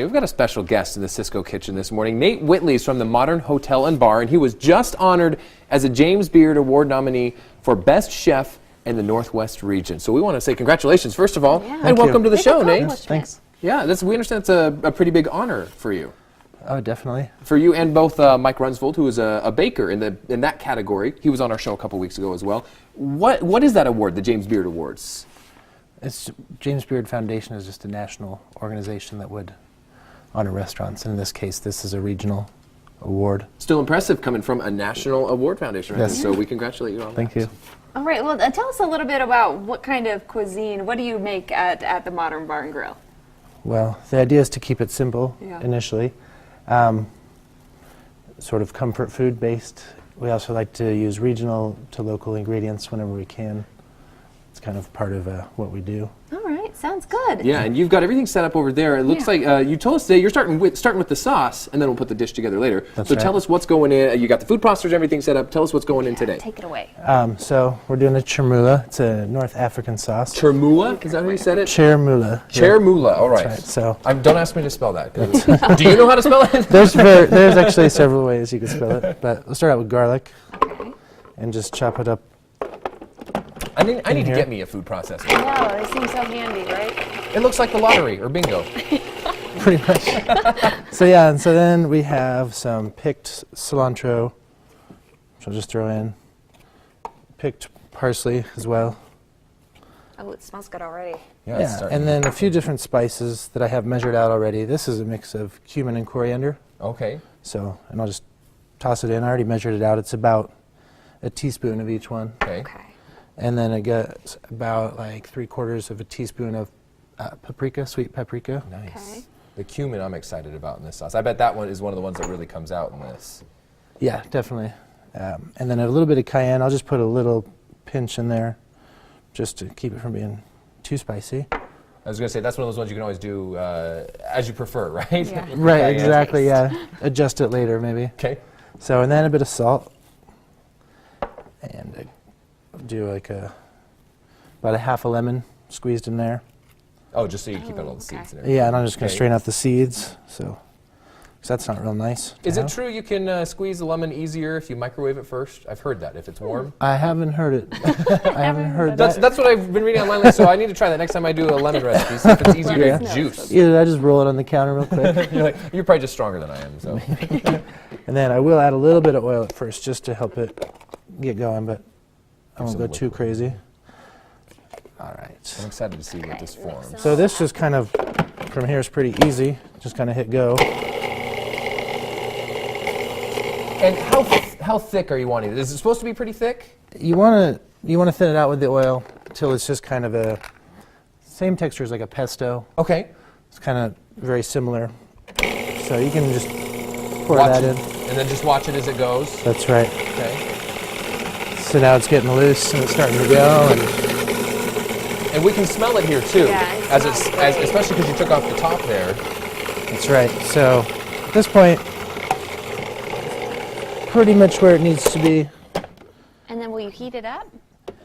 Hey, we've got a special guest in the Cisco Kitchen this morning. Nate Whitley is from the Modern Hotel and Bar, and he was just honored as a James Beard Award nominee for Best Chef in the Northwest region. So we want to say congratulations, first of all, and welcome to the show, Nate. Thanks. Yeah, we understand it's a pretty big honor for you. Oh, definitely. For you and both Mike Runsvold, who is a baker in that category. He was on our show a couple weeks ago as well. What is that award, the James Beard Awards? It's James Beard Foundation is just a national organization that would honor restaurants. And in this case, this is a regional award. Still impressive coming from a national award foundation, right? Yes. So we congratulate you on that. Thank you. All right, well, tell us a little bit about what kind of cuisine, what do you make at the Modern Bar and Grill? Well, the idea is to keep it simple initially. Sort of comfort food based. We also like to use regional to local ingredients whenever we can. It's kind of part of what we do. All right, sounds good. Yeah, and you've got everything set up over there. It looks like you told us today you're starting with the sauce, and then we'll put the dish together later. That's so right. tell us what's going in. You got the food processors, everything set up. Tell us what's going in today. Take it away. So we're doing a chermoula. It's a North African sauce. Chermoula? Is that how you said it? Chermoula. Chermoula. All right. That's right. So Don't ask me to spell that. Do you know how to spell it? there's actually several ways you could spell it, but we'll start out with garlic and just chop it up. I need to here. get me a food processor. I know, they seem so handy, right? It looks like the lottery or bingo. Pretty much. So yeah, and so then we have some picked cilantro, which I'll just throw in. Picked parsley as well. Oh, it smells good already. Yeah, And then a few different spices that I have measured out already. This is a mix of cumin and coriander. Okay. So, and I'll just toss it in. I already measured it out. It's about a teaspoon of each one. Okay. And then I got about like 3/4 of a teaspoon of paprika, sweet paprika. Nice. Okay. The cumin I'm excited about in this sauce. I bet that one is one of the ones that really comes out in this. Yeah, definitely. And then a little bit of cayenne. I'll just put a little pinch in there just to keep it from being too spicy. I was going to say, that's one of those ones you can always do as you prefer, right? Yeah. Right, exactly, yeah. Adjust it later, maybe. Okay. So, and then a bit of salt. And do like about a half a lemon squeezed in there. Oh, just so you keep out all the seeds and everything. Yeah, and I'm just going to strain out the seeds, so, because that's not real nice. Is it true you can squeeze the lemon easier if you microwave it first? I've heard that, if it's warm. I haven't heard it. I haven't heard that. That's what I've been reading online, so I need to try that next time I do a lemon recipe, see if it's easier to juice. Yeah, I just roll it on the counter real quick. You're probably just stronger than I am, so. And then I will add a little bit of oil at first just to help it get going, but I won't go too crazy. All right. I'm excited to see what this forms. So this just kind of, from here is pretty easy. Just kind of hit go. And how thick are you wanting it? Is it supposed to be pretty thick? You want to thin it out with the oil until it's just kind of a same texture as like a pesto. Okay. It's kind of very similar. So you can just pour that in. And then just watch it as it goes. That's right. Okay. So now it's getting loose and it's starting to go. And we can smell it here too, Yeah, especially because you took off the top there. That's right. So at this point, pretty much where it needs to be. And then will you heat it up?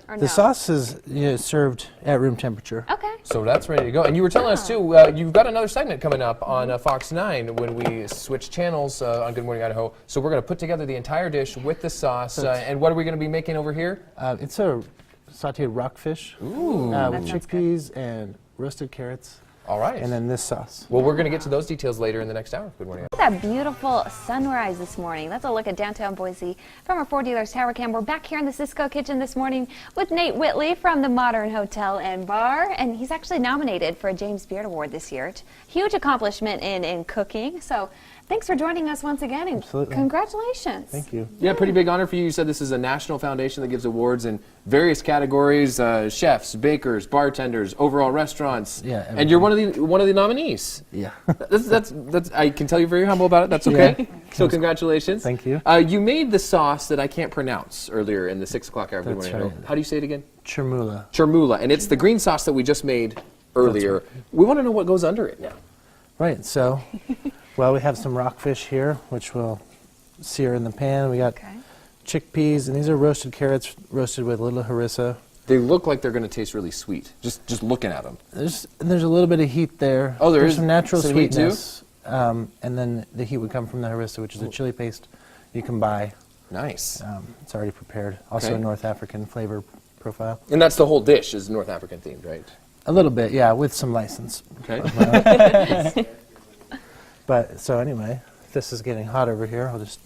Or The no? sauce is served at room temperature. Okay. So that's ready to go. And you were telling us too, you've got another segment coming up on Fox 9 when we switch channels on Good Morning Idaho. So we're going to put together the entire dish with the sauce. And what are we going to be making over here? It's a sauteed rockfish with chickpeas and roasted carrots. All right. And then this sauce. Well, we're going to get to those details later in the next hour. Good morning. Look at that beautiful sunrise this morning. That's a look at downtown Boise from our Ford Dealers Tower Cam. We're back here in the Cisco Kitchen this morning with Nate Whitley from the Modern Hotel and Bar, and he's actually nominated for a James Beard Award this year. Huge accomplishment in cooking. So thanks for joining us once again, and congratulations. Thank you. Yeah, pretty big honor for you. You said this is a national foundation that gives awards in various categories: chefs, bakers, bartenders, overall restaurants. Yeah, everything. And you're one of the nominees. Yeah. That's I can tell you're very humble about it. That's okay. Yeah. So congratulations. Thank you. You made the sauce that I can't pronounce earlier in the 6 o'clock hour. That's right. How do you say it again? Chermoula. Chermoula, and it's the green sauce that we just made earlier. We want to know what goes under it now. Right. So, well, we have some rockfish here, which we'll sear in the pan. We got chickpeas, and these are roasted carrots roasted with a little harissa. They look like they're going to taste really sweet, just looking at them. There's a little bit of heat there. Oh, there's some natural some heat too? sweetness. and then the heat would come from the harissa, which is a chili paste you can buy. Nice. It's already prepared. Also Okay. a North African flavor profile. And that's the whole dish is North African themed, right? A little bit, yeah, with some license. Okay. But so anyway, this is getting hot over here. I'll just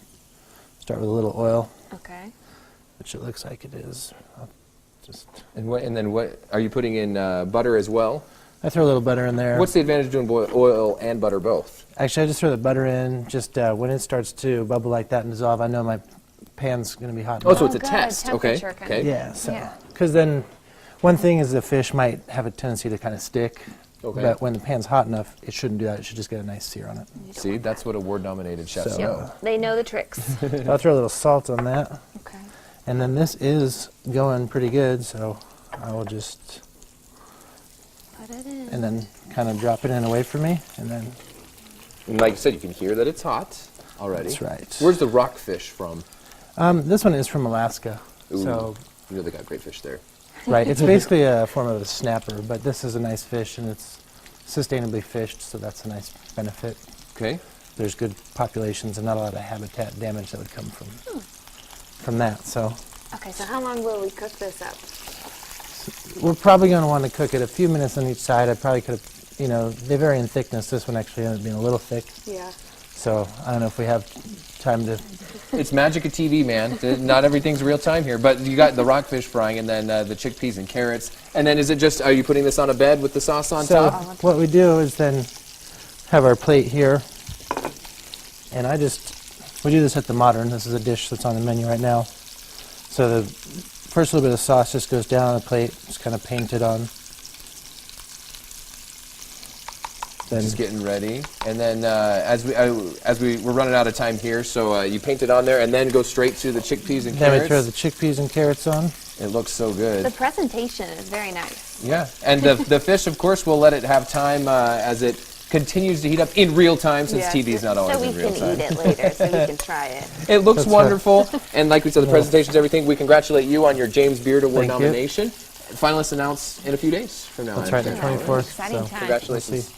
start with a little oil, Okay. which it looks like it is. I'll just And then what are you putting in butter as well? I throw a little butter in there. What's the advantage of doing oil and butter both? Actually, I just throw the butter in. Just when it starts to bubble like that and dissolve, I know my pan's going to be hot. Oh, so enough. it's a good. test. Okay. Temperature kind Okay. of. Yeah, so Yeah. because then one thing is the fish might have a tendency to kind of stick. Okay. But when the pan's hot enough, it shouldn't do that. It should just get a nice sear on it. See, that's what award-nominated chefs So, know. They know the tricks. I'll throw a little salt on that. Okay. And then this is going pretty good, so I will just, Put it in. and then kind of drop it in away from me, and then And like you said, you can hear that it's hot already. that's right. Where's the rockfish from? This one is from Alaska, Ooh. so You know they got great fish there. right. It's basically a form of a snapper, but this is a nice fish, and it's sustainably fished, so that's a nice benefit. Okay. There's good populations and not a lot of habitat damage that would come from that. So Okay, so how long will we cook this up? we're probably going to want to cook it a few minutes on each side. I probably could have, they vary in thickness. This one actually ended up being a little thick, Yeah. so I don't know if we have time to. It's magic of TV, man. Not everything's real time here, but you got the rockfish frying, and then the chickpeas and carrots, and then is it just? Are you putting this on a bed with the sauce on So top? what we do is then have our plate here, and we do this at the Modern. This is a dish that's on the menu right now. So the first little bit of sauce just goes down on the plate, just kind of painted on. Then Just getting ready, and then we're running out of time here, so you paint it on there, and then go straight to the chickpeas and then we carrots. throw the chickpeas and carrots on. It looks so good. The presentation is very nice. Yeah, and the fish, of course, we'll let it have time as it continues to heat up in real time, since Yeah, TV is not always so we in real can time. eat it later, so we can try it. It looks That's right. wonderful, and like we said, the presentation's everything. We congratulate you on your James Beard Award Thank you. nomination. Finalists announced in a few days from now. That's I right, the understand. 24th. Exciting so time. Congratulations. We'll see.